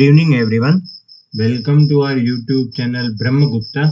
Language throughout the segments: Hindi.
Good evening everyone. Welcome to our YouTube channel Brahmagupta.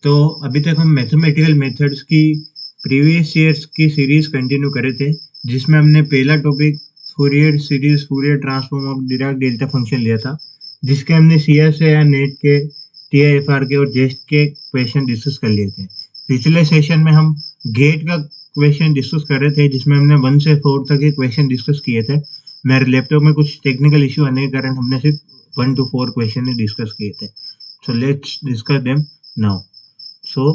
तो अभी तक हम मैथमेटिकल मेथड्स की प्रीवियस ईयर्स की सीरीज कंटिन्यू करे थे, जिसमें हमने पहला topic Fourier series Fourier transform of Dirac delta function लिया था, जिसके हमने सीएसए या नेट के टीआईएफआर के और जेस्ट के क्वेश्चन डिस्कस कर लिए थे। पिछले सेशन में हम गेट का क्वेश्चन डिस्कस कर रहे थे, जिसमें हमने 1 से 4 तक के क्वेश्चन डिस्कस किए थे। मेरे लैपटॉप में कुछ टेक्निकल इश्यू आने के कारण हमने सिर्फ 1 to 4 क्वेश्चन ही डिस्कस किए थे। So let's discuss them now. So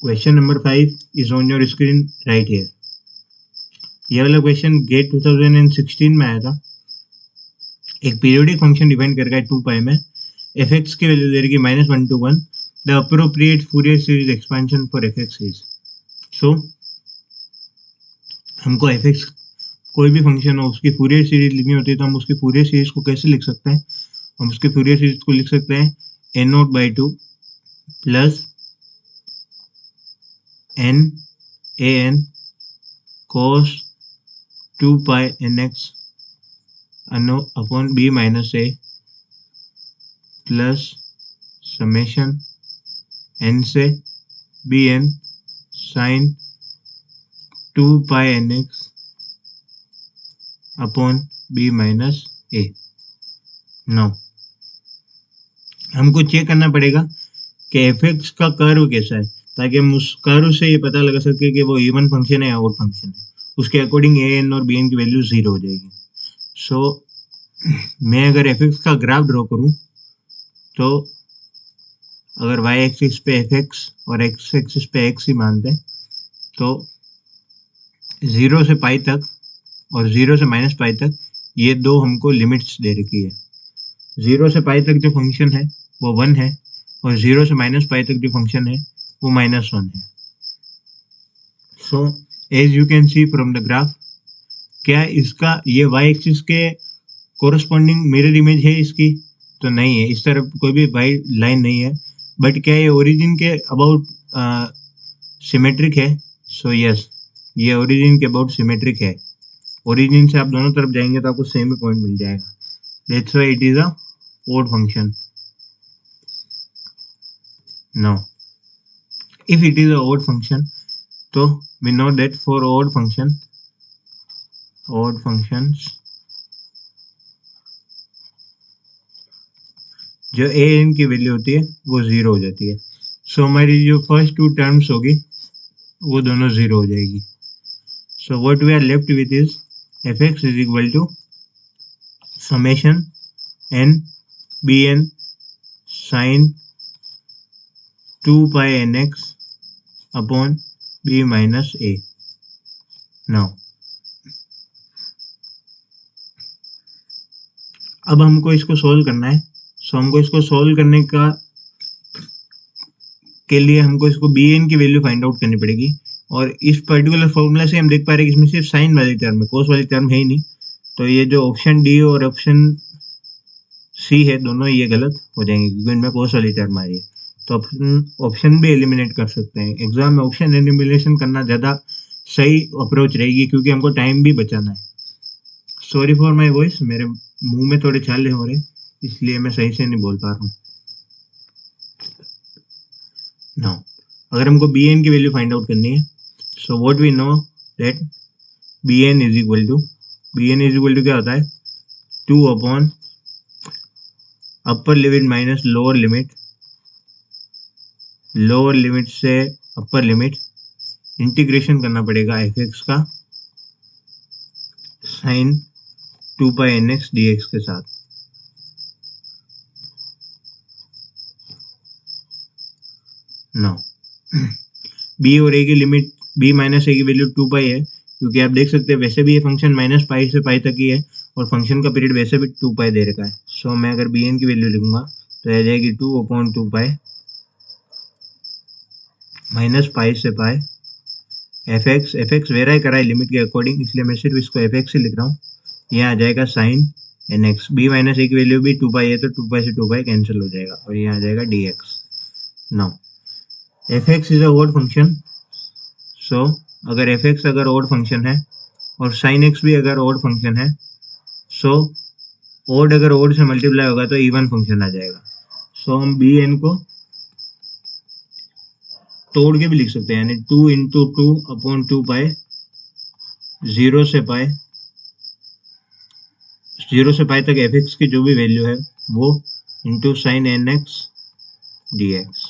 question number 5 is on your screen right here. ये वाला क्वेश्चन गेट 2016 में आया था। एक पीरियोडिक फंक्शन डिफाइन करके है 2 पाई में, एफ एक्स की वैल्यू दे रही -1 to 1, the appropriate Fourier series expansion for f x is. So हमको एफ एक्स कोई भी फंक्शन हो उसकी फूरियर सीरीज लिखनी होती है, तो हम उसकी फूरियर सीरीज को कैसे लिख सकते हैं? हम उसकी फूरियर सीरीज को लिख सकते हैं n0/2 plus n cos 2 pi nx upon b minus a plus summation n से bn sin 2 pi nx upon b minus a। Now हमको चेक करना पड़ेगा कि एफ एक्स का कर्व कैसा है, ताकि हम उस कर्व से ये पता लगा सके कि वो इवन फंक्शन है या ऑड फंक्शन है। उसके अकॉर्डिंग ए एन और बी एन की वैल्यू 0 हो जाएगी। सो मैं अगर एफ एक्स का ग्राफ ड्रॉ करूं, तो अगर वाई एक्सिस पे एफ एक्स और एक्स एक्सिस पे एक्स ही मानते हैं, तो 0 से पाई तक और 0 से -पाई तक ये दो हमको लिमिट्स दे रखी है। 0 से पाई तक जो फंक्शन है वो 1 है, और 0 से -पाई तक जो फंक्शन है वो -1 है। So as you can see from the graph, क्या इसका ये वाई एक्सिस के कोरस्पॉन्डिंग मिरर इमेज है इसकी? तो नहीं है, इस तरफ कोई भी वाई लाइन नहीं है। बट क्या ये ओरिजिन के अबाउट सिमेट्रिक है? सो यस, ये ओरिजिन के अबाउट सिमेट्रिक है। ओरिजिन से आप दोनों तरफ जाएंगे तो आपको सेम ही पॉइंट मिल जाएगा। That's why it is a odd function. Now if it is a odd function, तो we know that for odd functions जो a n की वैल्यू होती है वो 0 हो जाती है। सो हमारी जो फर्स्ट 2 टर्म्स होगी वो दोनों 0 हो जाएगी। So what we are left with is F x is equal to summation n bn sin 2 pi nx upon b minus a। Now अब हमको इसको सॉल्व करना है। सो हमको इसको सॉल्व करने के लिए हमको इसको bn की वैल्यू फाइंड आउट करनी पड़ेगी। और इस पर्टिकुलर फॉर्मूला से हम देख पा रहे हैं कि इसमें सिर्फ साइन वाली टर्म है, कोस वाली टर्म है ही नहीं। तो ये जो ऑप्शन डी और ऑप्शन सी है, दोनों ये गलत हो जाएंगे क्योंकि इनमें कोस वाली टर्म आ रही है। तो ऑप्शन भी एलिमिनेट कर सकते हैं। एग्जाम में ऑप्शन एलिमिनेशन करना ज़्यादा सही अप्रोच रहेगी, क्योंकि हमको टाइम भी बचाना है। सॉरी फॉर माई वॉइस, मेरे मुंह में थोड़े छाले हो रहे, इसलिए मैं सही से नहीं बोल पा रहा हूँ। नाउ अगर हमको बी एन की वैल्यू फाइंड आउट करनी है, so what we know that B N is equal to क्या होता है? 2 upon upper limit minus lower limit से अपर लिमिट, इंटीग्रेशन करना पड़ेगा एफ एक्स का साइन 2 पाई nx dx के साथ। नो b और a की लिमिट b माइनस a की वैल्यू 2 पाई है, क्योंकि आप देख सकते हैं वैसे भी ये फंक्शन -पाई से पाई तक ही है और फंक्शन का पीरियड वैसे भी 2 पाई दे रखा है। सो मैं अगर bn की वैल्यू लिखूंगा तो आ जाएगी 2 अपॉन 2 पाई -पाई से पाई एफ एक्स वेराई करा है लिमिट के अकॉर्डिंग, इसलिए मैं सिर्फ इसको एफ एक्स से लिख रहा हूँ। यहाँ आ जाएगा sine N x, b minus a की वैल्यू भी 2 पाई है, तो 2 पाई से 2 पाई कैंसिल हो जाएगा और यहाँ आ जाएगा d x. Now f x is a odd function. So अगर एफ एक्स अगर ऑड फंक्शन है और साइन एक्स भी अगर ऑड फंक्शन है, सो ओड अगर ओड से मल्टीप्लाई होगा तो इवन फंक्शन आ जाएगा। सो हम बी एन को तोड़ के भी लिख सकते हैं, यानी 2 इंटू 2/2 पाई, 0 से पाई तक एफ एक्स की जो भी वैल्यू है वो into sine N x D x.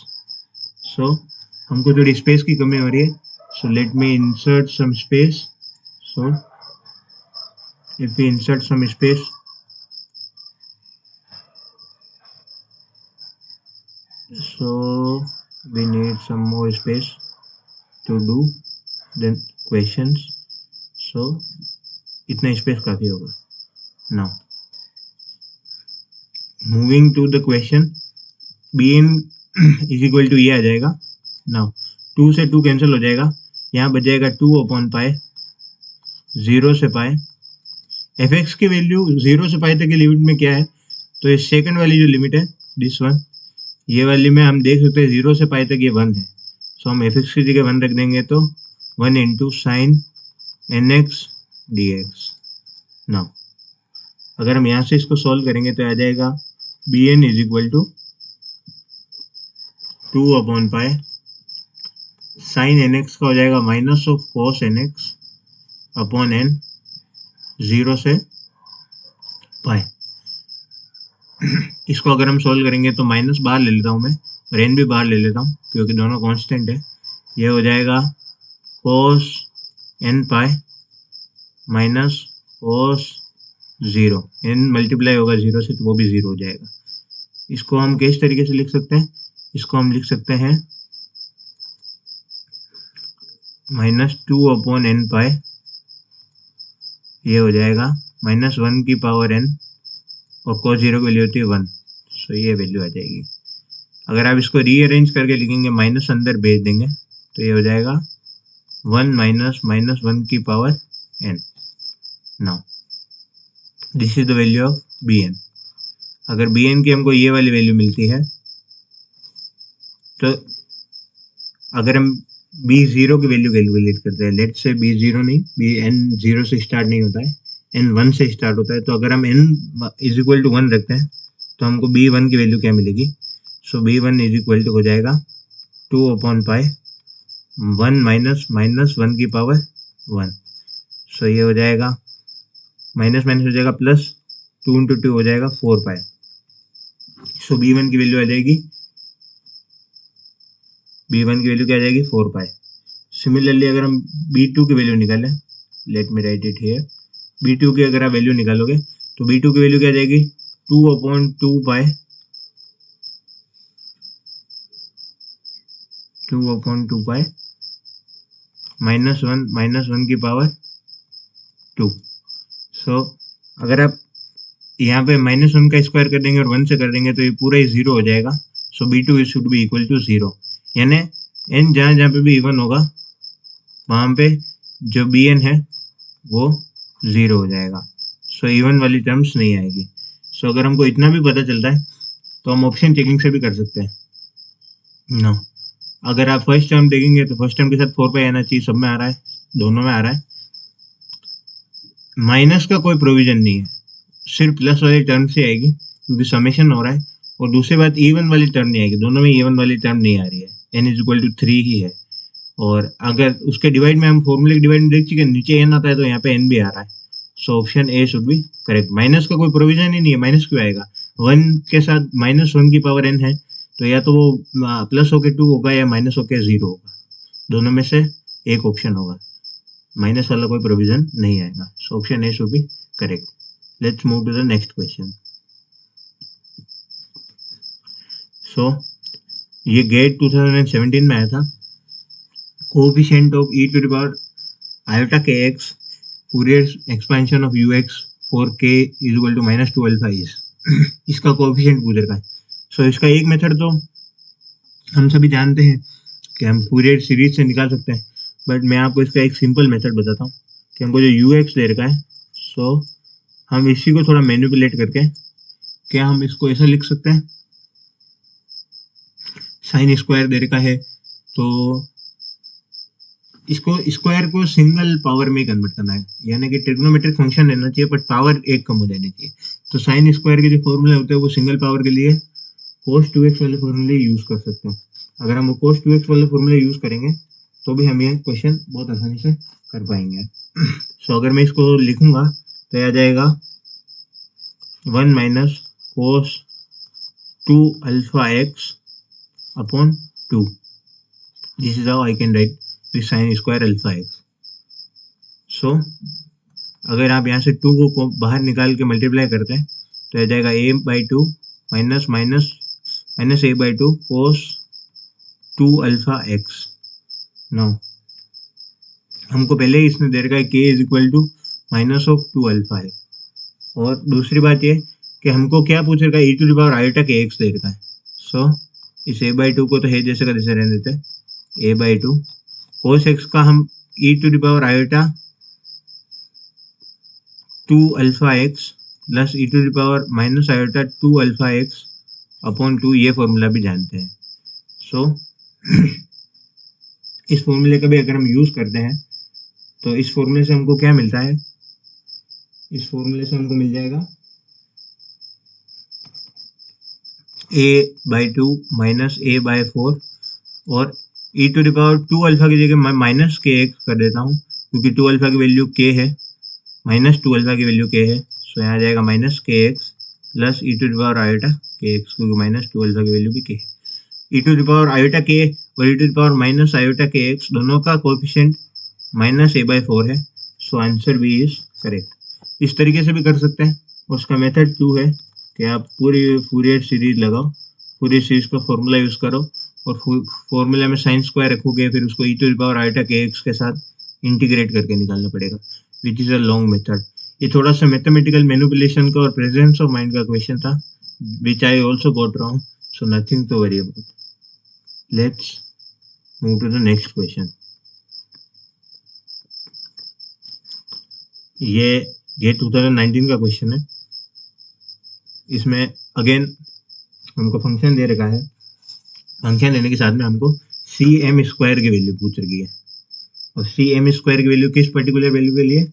So हमको थोड़ी स्पेस की कमी हो रही है, so let me insert some space. So if we insert some space, so we need some more space to do the questions, so इतना स्पेस काफी होगा। now moving to the question, bn is equal to ये आ जाएगा। now 2 से 2 कैंसिल हो जाएगा, यहाँ बच जाएगा 2/पाई, 0 से पाई। एफ एक्स की वैल्यू 0 से पाई तक की लिमिट में क्या है, तो ये सेकंड वाली जो लिमिट है दिस वन, ये वाली में हम देख सकते हैं 0 से पाई तक ये 1 है। सो हम एफ एक्स की जगह 1 रख देंगे तो 1 into sine N x D x. Now अगर हम यहाँ से इसको सॉल्व करेंगे तो आ जाएगा b N is equal to 2/पाई, साइन एन एक्स का हो जाएगा minus of cos n x upon n, 0 से पाई। इसको अगर हम सॉल्व करेंगे तो माइनस बाहर ले लेता हूँ मैं, और एन भी बाहर ले लेता हूँ क्योंकि दोनों कांस्टेंट है। ये हो जाएगा cos n pi minus cos 0, n multiply होगा 0 से तो वो भी 0 हो जाएगा। इसको हम किस तरीके से लिख सकते हैं, इसको हम लिख सकते हैं -2/n पाई, ये हो जाएगा -1 की पावर n, और cos 0 की वैल्यू होती है 1, सो ये वैल्यू आ जाएगी। अगर आप इसको रीअरेंज करके लिखेंगे, माइनस अंदर भेज देंगे तो ये हो जाएगा 1 माइनस -1 की power n। Now this is the value of B N. अगर बी एन की हमको ये वाली वैल्यू मिलती है तो अगर हम b0 की वैल्यू कैलकुलेट करते हैं, लेट से b0 नहीं, n 0 से स्टार्ट नहीं होता है, n 1 से स्टार्ट होता है, तो अगर हम n इज इक्वल टू 1 रखते हैं तो हमको b1 की वैल्यू क्या मिलेगी। सो b1 इज इक्वल टू हो जाएगा 2/पाई 1 माइनस -1 की पावर 1। सो ये हो जाएगा माइनस माइनस हो जाएगा प्लस, 2 इंटू 2 हो जाएगा 4 पाई। सो b1 की वैल्यू आ जाएगी, b1 की वैल्यू क्या आ जाएगी 4 पाई। सिमिलरली अगर हम b2 की वैल्यू निकालें, let me right it here, b2 की अगर आप वैल्यू निकालोगे तो b2 की वैल्यू क्या आ जाएगी 2/2 पाई, 2/2 पाई -1 की पावर 2। सो अगर आप यहाँ पे -1 का स्क्वायर कर देंगे और 1 से कर देंगे तो ये पूरा ही 0 हो जाएगा। सो b2 should be equal to 0, यानी n जहाँ जहाँ पे भी इवन होगा वहाँ पे जो bn है वो 0 हो जाएगा। सो इवन वाली टर्म्स नहीं आएगी। सो अगर हमको इतना भी पता चलता है तो हम ऑप्शन चेकिंग से भी कर सकते हैं। नो, अगर आप फर्स्ट टर्म देखेंगे तो फर्स्ट टर्म के साथ 4 पाई आना चाहिए, सब में आ रहा है, दोनों में आ रहा है। माइनस का कोई प्रोविजन नहीं है, सिर्फ प्लस वाली टर्म से आएगी क्योंकि समेशन हो रहा है, और दूसरी बात इवन वाली टर्म नहीं आएगी, दोनों में इवन वाली टर्म नहीं आ रही है, n इज इक्वल टू 3 ही है। और अगर उसके डिवाइड में हम फॉर्मूले के डिवाइड में देख चुके नीचे n आता है तो यहाँ पे n भी आ रहा है। सो option a should be correct. Minus का कोई प्रोविजन ही नहीं है, माइनस क्यों आएगा, 1 के साथ -1 की पावर n है तो या तो वो प्लस होके 2 होगा या माइनस होके 0 होगा, दोनों में से एक ऑप्शन होगा, माइनस वाला कोई प्रोविजन नहीं आएगा। So option a should be correct. Let's move to the next question. So ये गेट 2017 में आया था। Coefficient of e to the power iota kx Fourier expansion of ux for k is equal to -2 alpha is इसका कोएफिशिएंट पूछ रखा है। सो इसका एक मेथड तो हम सभी जानते हैं कि हम फूरियर सीरीज से निकाल सकते हैं, बट मैं आपको इसका एक सिंपल मेथड बताता हूँ कि हमको जो ux दे रखा है, सो हम इसी को थोड़ा मैनिपुलेट करके क्या हम इसको ऐसा लिख सकते हैं, साइन स्क्वायर दे रखा है तो इसको स्क्वायर को सिंगल पावर में कन्वर्ट करना है, यानी कि ट्रिग्नोमेट्रिक फंक्शन लेना चाहिए बट पावर एक कम हो जानी चाहिए। तो साइन स्क्वायर के जो फॉर्मूले होते हैं वो सिंगल पावर के लिए cos 2x वाले फॉर्मूले यूज कर सकते हैं। अगर हम वो cos 2x वाले फॉर्मूले यूज करेंगे तो भी हम ये क्वेश्चन बहुत आसानी से कर पाएंगे। सो अगर मैं इसको लिखूंगा तो आ जाएगा 1 minus cos 2 alpha x upon 2। This is how I can write this sine square alpha x। सो अगर आप यहाँ से 2 को बाहर निकाल के मल्टीप्लाई करते हैं तो आ जाएगा a/2 minus minus minus a/2 cos 2 alpha x। नाउ हमको पहले ही इसने दे रखा है k is equal to minus of 2 alpha है। और दूसरी बात ये कि हमको क्या पूछ रखा है, e to the power iota के x दे रखा है। सो इस a/2 को तो है जैसे का जैसे रहने देते हैं, a/2 cos x का हम e to the power iota 2 alpha x plus e to the power minus iota 2 alpha x upon 2 ये फॉर्मूला भी जानते हैं। सो इस फॉर्मूले का भी अगर हम यूज करते हैं तो इस फॉर्मूले से हमको क्या मिलता है, इस फॉर्मूले से हमको मिल जाएगा a/2 माइनस a/4 और e to the power 2 alpha की जगह मैं माइनस के x कर देता हूँ क्योंकि 2 अल्फा की वैल्यू k है, माइनस 2 अल्फा की वैल्यू k है। सो यहाँ आ जाएगा minus K x plus e to the power iota के x क्योंकि माइनस 2 अल्फा की वैल्यू भी k है। e to the power iota k और e to the power minus iota के x दोनों का कोएफिशिएंट माइनस a/4 है। So answer B is correct. इस तरीके से भी कर सकते हैं। उसका मेथड 2 है कि आप पूरी फूरियर सीरीज लगाओ, पूरी सीरीज का फॉर्मूला यूज करो और फॉर्मूला में साइन स्क्वायर रखोगे, फिर उसको e to the power iota के x के साथ इंटीग्रेट करके निकालना पड़ेगा, which is a long method. ये थोड़ा सा मैथमेटिकल मैनिपुलेशन का और प्रेजेंस ऑफ माइंड का क्वेश्चन था, which I also got wrong, so nothing to worry about. Let's move to the next question. ये 2019 का क्वेश्चन है। इसमें अगेन हमको फंक्शन दे रखा है, फंक्शन देने के साथ में हमको cm स्क्वायर की वैल्यू पूछ रखी है और cm स्क्वायर की वैल्यू किस पर्टिकुलर वैल्यू के लिए,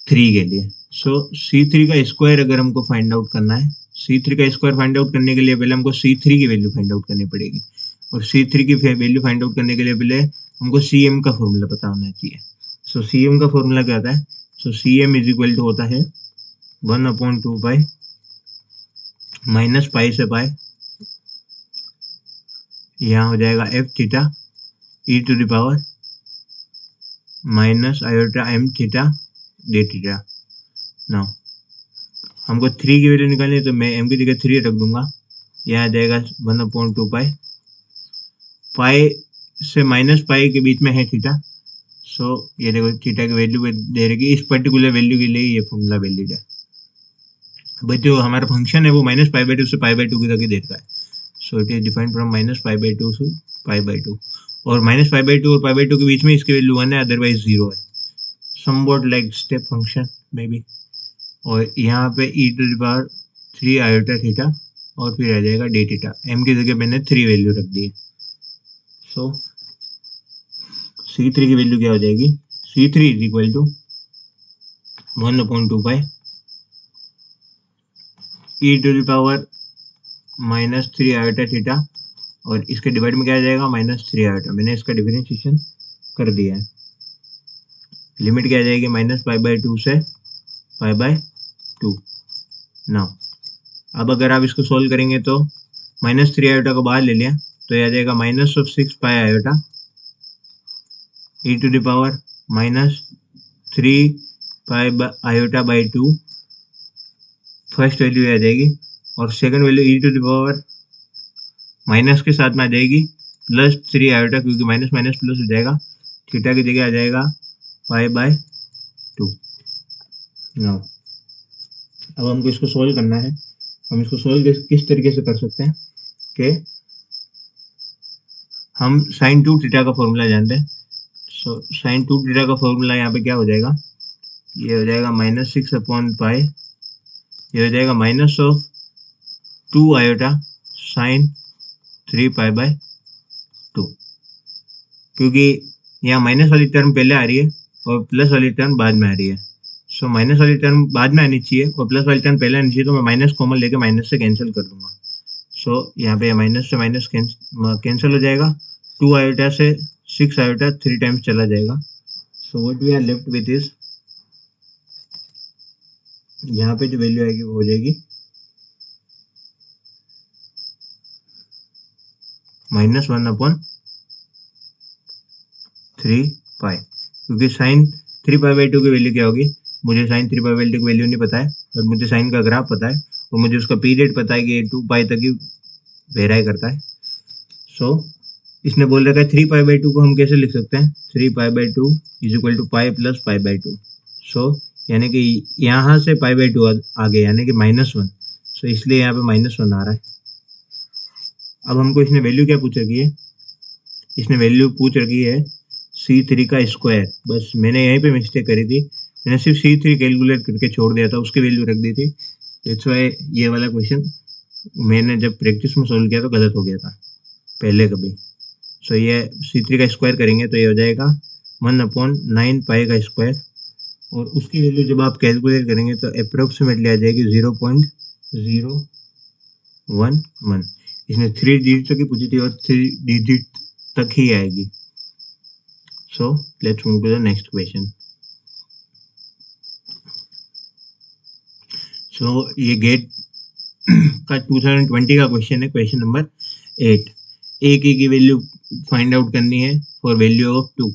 3 के लिए। सो c3 का स्क्वायर अगर हमको फाइंड आउट करना है, c3 का स्क्वायर फाइंड आउट करने के लिए पहले हमको c3 की वैल्यू फाइंड आउट करनी पड़ेगी और c3 की वैल्यू फाइंड आउट करने के लिए पहले हमको cm का फॉर्मूला पता होना चाहिए। सो cm का फॉर्मूला क्या होता है, सो cm इज इक्वल टू होता है 1/2 पाई माइनस पाई से पाई, यहाँ हो जाएगा f theta e to the power minus iota m theta D theta. Now हमको 3 की वैल्यू निकालनी है तो मैं m की जगह 3 रख दूंगा, यहाँ आ जाएगा 1/2 पाई, पाई से माइनस पाई के बीच में है थीटा। सो ये देखो थीटा की वैल्यू दे रही, इस पर्टिकुलर वैल्यू के लिए ये फॉर्मूला वैलिड है। बट जो हमारा फंक्शन है वो माइनस पाई/2 से पाई/2 की तक ही देता है। So it is defined from minus पाई/2 टू पाई/2 और माइनस पाई/2 और पाई/2 के बीच में इसकी वैल्यू 1 है, अदरवाइज 0 है, somewhat like step function may be. और यहाँ पे e to the power 3 iota theta और फिर आ जाएगा डी थीटा, m की जगह मैंने 3 वैल्यू रख दी है। सो c3 की वैल्यू क्या हो जाएगी, c3 is equal to 1/2 pi e to the power minus 3 iota theta और इसके डिवाइड में क्या आ जाएगा -3 आयोटा। मैंने इसका डिफरेंशिएशन कर दिया है। लिमिट क्या आ जाएगी माइनस पाई/2 से पाई/2। नाउ अब अगर आप इसको सोल्व करेंगे तो -3 आयोटा को बाहर ले लिया तो यह आ जाएगा -6 pi iota e to the power -3 pi iota by 2, first value आ जाएगी और second value e to the power minus के साथ में आ जाएगी +3 आयोटा क्योंकि माइनस माइनस प्लस हो जाएगा, थीटा की जगह आ जाएगा पाई/2। नाउ अब हमको इसको सोल्व करना है। हम इसको सोल्व किस तरीके से कर सकते हैं कि हम sin 2 थीटा का फॉर्मूला जानते हैं। सो sin 2 थीटा का फॉर्मूला यहाँ पे क्या हो जाएगा, ये हो जाएगा -6/पाई, ये हो जाएगा -2 आयोटा sin 3 पाई/2 क्योंकि यहाँ माइनस वाली टर्म पहले आ रही है और प्लस वाली टर्म बाद में आ रही है। सो माइनस वाली टर्म बाद में आनी चाहिए और प्लस वाली टर्म पहले आनी चाहिए, तो मैं माइनस कॉमन लेके माइनस से कैंसिल कर दूंगा। सो यहाँ पे माइनस से माइनस कैंसिल हो जाएगा, 2 आयोटा से 6 आयोटा 3 टाइम्स चला जाएगा। So what we are left with is, यहाँ पे जो वैल्यू आएगी वो हो जाएगी -1/3 पाई, क्योंकि साइन 3 पाई/2 की वैल्यू क्या होगी, मुझे साइन 3 पाई/2 की वैल्यू नहीं पता है, पर मुझे साइन का ग्राफ पता है और मुझे उसका पीरियड पता है कि ये 2 पाई तक ही वेराई करता है। सो इसने बोल रखा है 3 पाई/2 को हम कैसे लिख सकते हैं, 3 पाई/2 is equal to pi plus पाई/2। सो यानी कि यहाँ से पाई/2 आ गया, यानी कि -1। सो इसलिए यहाँ पे -1 आ रहा है। अब हमको इसने वैल्यू क्या पूछ रखी है, इसने वैल्यू पूछ रखी है C3 का स्क्वायर। बस मैंने यहीं पे मिस्टेक करी थी, मैंने सिर्फ C3 कैलकुलेट करके छोड़ दिया था, उसकी वैल्यू रख दी थी। दैट्स व्हाई ये वाला क्वेश्चन मैंने जब प्रैक्टिस में सोल्व किया तो गलत हो गया था पहले कभी। सो ये C3 का स्क्वायर करेंगे तो ये हो जाएगा 1/9 पाई का स्क्वायर, और उसकी वैल्यू जब आप कैलकुलेट करेंगे तो अप्रोक्सीमेटली आ जाएगी 0.011। इसने 3 डिजिट तक ही पूछी थी और 3 डिजिट तक ही आएगी। So let's move to the next question. So ये गेट का 2020 का क्वेश्चन है, क्वेश्चन नंबर 8। ए की वैल्यू फाइंड आउट करनी है फॉर वैल्यू ऑफ 2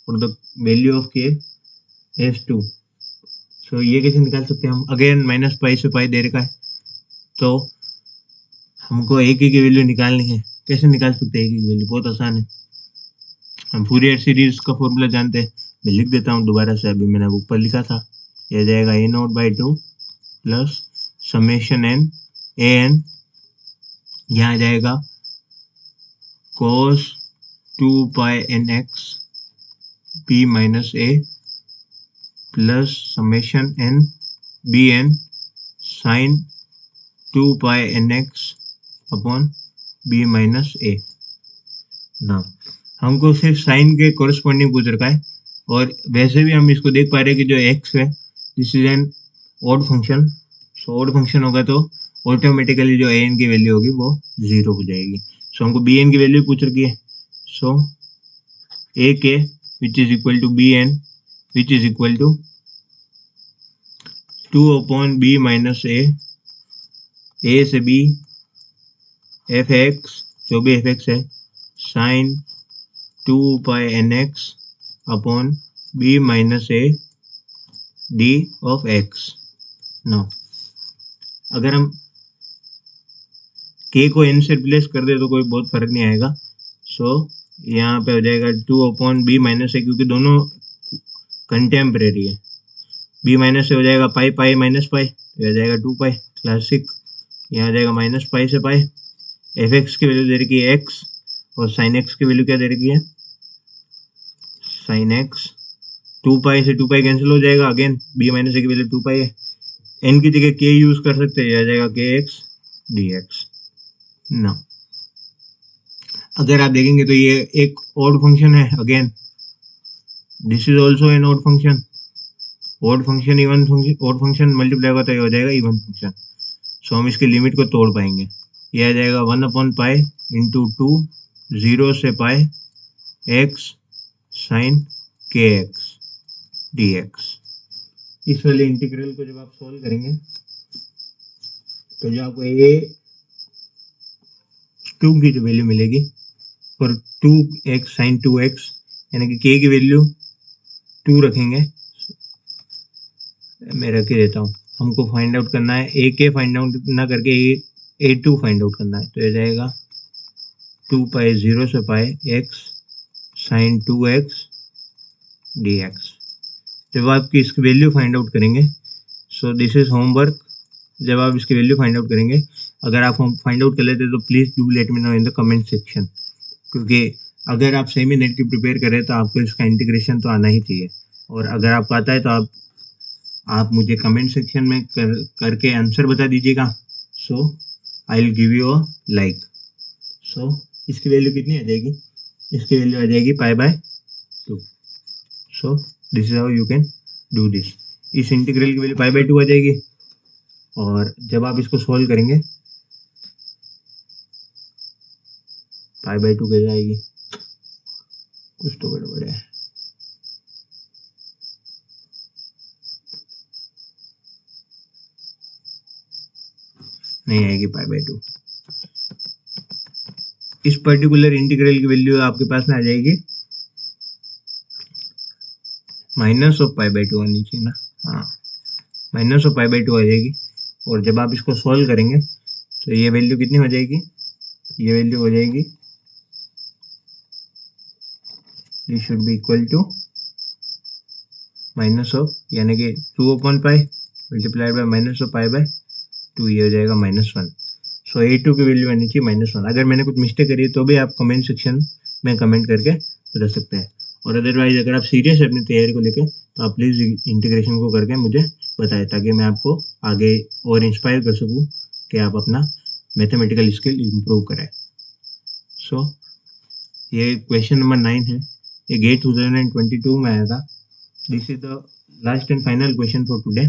और द वैल्यू ऑफ के इज 2। सो ये कैसे निकाल सकते हैं हम, अगेन -पाई से पाई दे रखा है, तो हमको ए की वैल्यू निकालनी है। कैसे निकाल सकते हैं ए की वैल्यू, बहुत आसान है, हम फूरियर सीरीज का फॉर्मूला जानते हैं। मैं लिख देता हूँ दोबारा से, अभी मैंने ऊपर लिखा था। यह जाएगा a0/2 plus summation n a n, यहाँ जाएगा cos 2 pi nx b minus a plus summation n b n sine 2 pi nx upon b minus a। ना हमको सिर्फ साइन के कोरस्पॉन्डिंग पूछ रखा है, और वैसे भी हम इसको देख पा रहे हैं कि जो x है this is an odd function. So odd function होगा तो ऑटोमेटिकली जो an की वैल्यू होगी वो 0 हो जाएगी। सो हमको bn की वैल्यू पूछ रखी है। So a K which is equal to bn which is equal to 2/b minus a से b fx, जो भी fx है, sine 2 pi nx upon b minus a d of x। Now अगर हम k को n से रिप्लेस कर दे तो कोई बहुत फर्क नहीं आएगा। सो यहाँ पे हो जाएगा 2/b माइनस a, क्योंकि दोनों कंटेम्परेरी है। b माइनस से हो जाएगा पाई पाई माइनस पाई, तो हो जाएगा 2 पाई क्लासिक। यहाँ आ जाएगा -पाई से पाई। fx की वैल्यू दे रखी है x, और साइन x की वैल्यू क्या दे रखी है, साइन x। 2 पाई से 2 पाई कैंसिल हो जाएगा, अगेन b माइनस a की वैल्यू 2 पाई है। n की जगह k यूज कर सकते हैं, आ जाएगा kx dx। ना अगर आप देखेंगे तो ये एक ऑड फंक्शन है, again this is also an odd function. Odd function even function, odd function multiply होगा तो ये हो जाएगा इवन फंक्शन। सो हम इसके लिमिट को तोड़ पाएंगे। ये आ जाएगा 1/पाई इंटू 2 0 से पाई x साइन kx dx। इस वाले इंटीग्रल को जब आप सोल्व करेंगे तो जो आपको a 2 की जो वैल्यू मिलेगी और 2x साइन 2x, यानी कि k की वैल्यू 2 रखेंगे। मैं रख के देता हूँ, हमको फाइंड आउट करना है a के फाइंड आउट ना करके a2 फाइंड आउट करना है। तो ये जाएगा 2 पाई 0 से पाई x साइन 2x dx। जब आपकी इसकी वैल्यू फाइंड आउट करेंगे, सो दिस इज होमवर्क, जब आप इसकी वैल्यू फाइंड आउट करेंगे, अगर आप फाइंड आउट कर लेते तो please do let me know in the comment section, क्योंकि अगर आप सेमी नेट की प्रिपेयर करें तो आपको इसका इंटीग्रेशन तो आना ही चाहिए, और अगर आपको आता है तो आप मुझे कमेंट सेक्शन में करके आंसर बता दीजिएगा। So I will give you a like. So इसकी वैल्यू कितनी आ जाएगी, इसकी वैल्यू आ जाएगी पाई/2। So this is how you can do this. इस इंटीग्रल की वैल्यू π/2 आ जाएगी, और जब आप इसको सॉल्व करेंगे π/2 कैसे आएगी, कुछ तो गड़बड़ है। नहीं आएगी π/2। इस पर्टिकुलर इंटीग्रल की वैल्यू आपके पास में आ जाएगी -π/2 आनी चाहिए ना, हाँ -π/2 आ जाएगी। और जब आप इसको सॉल्व करेंगे तो ये वैल्यू कितनी हो जाएगी, ये वैल्यू हो जाएगी, ये should be equal to minus of, यानी कि 2/π मल्टीप्लाइड बाय -π/2, ये हो जाएगा -1। सो A2 की वैल्यू आनी चाहिए -1। अगर मैंने कुछ मिस्टेक करी तो भी आप कमेंट सेक्शन में कमेंट करके बता सकते हैं। और अदरवाइज अगर आप सीरियस है अपनी तैयारी को लेकर तो आप प्लीज़ इंटीग्रेशन को करके मुझे बताएं, ताकि मैं आपको आगे और इंस्पायर कर सकूं कि आप अपना मैथमेटिकल स्किल इम्प्रूव करें। सो ये क्वेश्चन नंबर 9 है, ये गेट 2022 में आया था। This is the last and final question for today.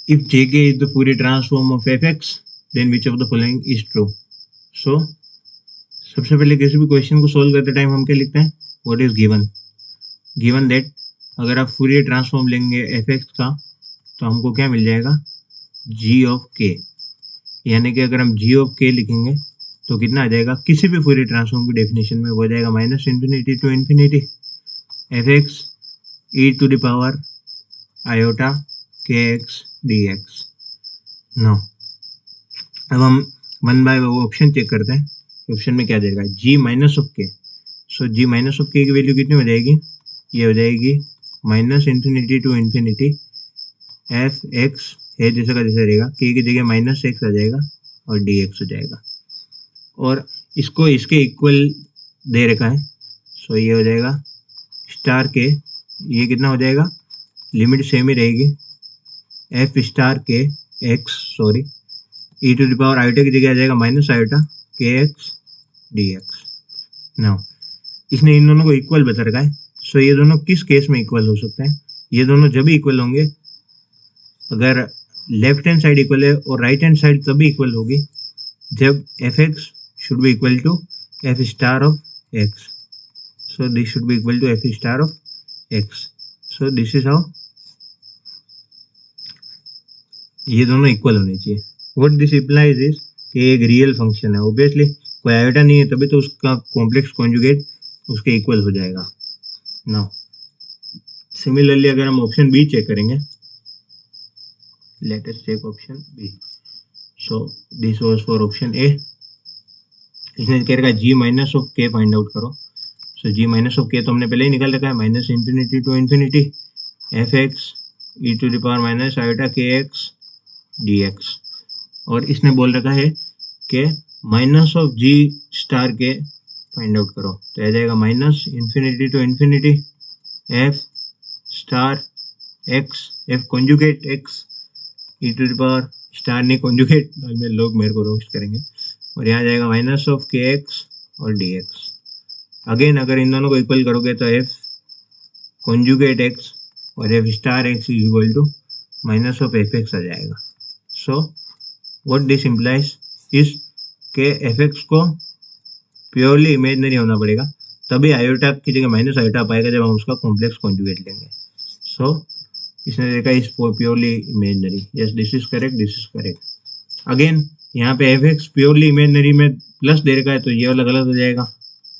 If Jk is the Fourier transform of fx, then which of the following is true? So सबसे पहले किसी भी क्वेश्चन को सोल्व करते टाइम हम क्या लिखते हैं, what is given, given that अगर आप फूरियर ट्रांसफॉर्म लेंगे fx का तो हमको क्या मिल जाएगा, g ऑफ k, यानी कि अगर हम g ऑफ k लिखेंगे तो कितना आ जाएगा, किसी भी फूरियर ट्रांसफॉर्म की डेफिनेशन में वो हो जाएगा -∞ to ∞ fx e to the power iota kx dx। No अब हम वन बाय ऑप्शन चेक करते हैं, ऑप्शन में क्या देगा, g माइनस ऑफ के। सो g माइनस ऑफ के की वैल्यू कितनी हो जाएगी, ये हो जाएगी -∞ to ∞ एफ एक्स है जैसा का जैसा रहेगा, k की जगह -x आ जाएगा और dx हो जाएगा, और इसको इसके इक्वल दे रखा है। सो ये हो जाएगा स्टार के, ये कितना हो जाएगा, लिमिट सेम ही रहेगी, F star K X sorry e to the power iota की जगह आ जाएगा minus iota K X D x. Now इसने इन दोनों को इक्वल बता रखा है। सो ये दोनों किस केस में इक्वल हो सकते हैं, ये दोनों जब इक्वल होंगे, अगर लेफ्ट हैंड साइड इक्वल है और राइट हैंड साइड तभी इक्वल होगी जब F X should be equal to F star of X. So this should be equal to F star of X. So this is how ये दोनों इक्वल होने चाहिए। व्हाट दिस इम्प्लाइज इज कि एक रियल फंक्शन है, ऑब्वियसली कोई आयोटा नहीं है तभी तो उसका कॉम्प्लेक्स कॉन्जुगेट उसके इक्वल हो जाएगा। नाउ सिमिलरली अगर हम ऑप्शन बी चेक करेंगे, let us check option B. So this was for option A. इसने कह रखा g minus of K find out करो। सो g माइनस ऑफ के तो हमने पहले ही निकाल रखा है, -∞ to ∞ F X E to the power minus iota K X dx, और इसने बोल रखा है कि minus of g star K find out करो, तो आ जाएगा -∞ to ∞ f star x, f conjugate x e to the power star नहीं कॉन्जुगेट, में लोग मेरे को रोस्ट करेंगे, और यहाँ जाएगा माइनस ऑफ के एक्स और dx। अगेन अगर इन दोनों को इक्वल करोगे तो f कॉन्जुगेट x और f star x is equal to minus of f x आ जाएगा। So what this implies is के एफ एक्स को प्योरली इमेजिनरी होना पड़ेगा, तभी आयोटा की जगह माइनस आयोटा पाएगा जब हम उसका कॉम्प्लेक्स कॉन्जुगेट लेंगे। सो इसने देखा is purely imaginary, yes this is correct, this is correct. Again यहाँ पे एफ एक्स प्योरली इमेजिनरी में प्लस दे रखा है तो ये वाला गलत हो जाएगा,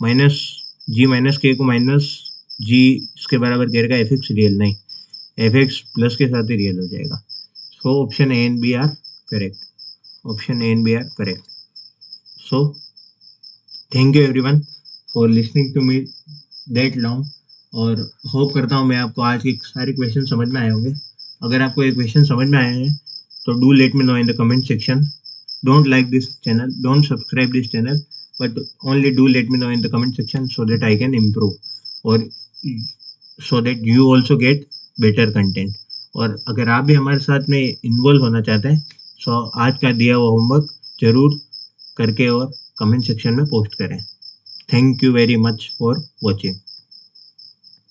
माइनस जी माइनस के को माइनस जी इसके बराबर कह रखा है, एफ एक्स रियल नहीं, एफ एक्स प्लस के साथ ही रियल हो जाएगा। So option A and B are correct, option A and B are correct. So thank you everyone for listening to me that long, और होप करता हूँ मैं आपको आज के सारे क्वेश्चन समझ में आए होंगे। अगर आपको ये क्वेश्चन समझ में आए हैं तो do let me know in the comment section. Don't like this channel, don't subscribe this channel, but only do let me know in the comment section so that I can improve, or so that you also get better content। और अगर आप भी हमारे साथ में इन्वॉल्व होना चाहते हैं तो आज का दिया हुआ होमवर्क जरूर करके और कमेंट सेक्शन में पोस्ट करें। Thank you very much for watching.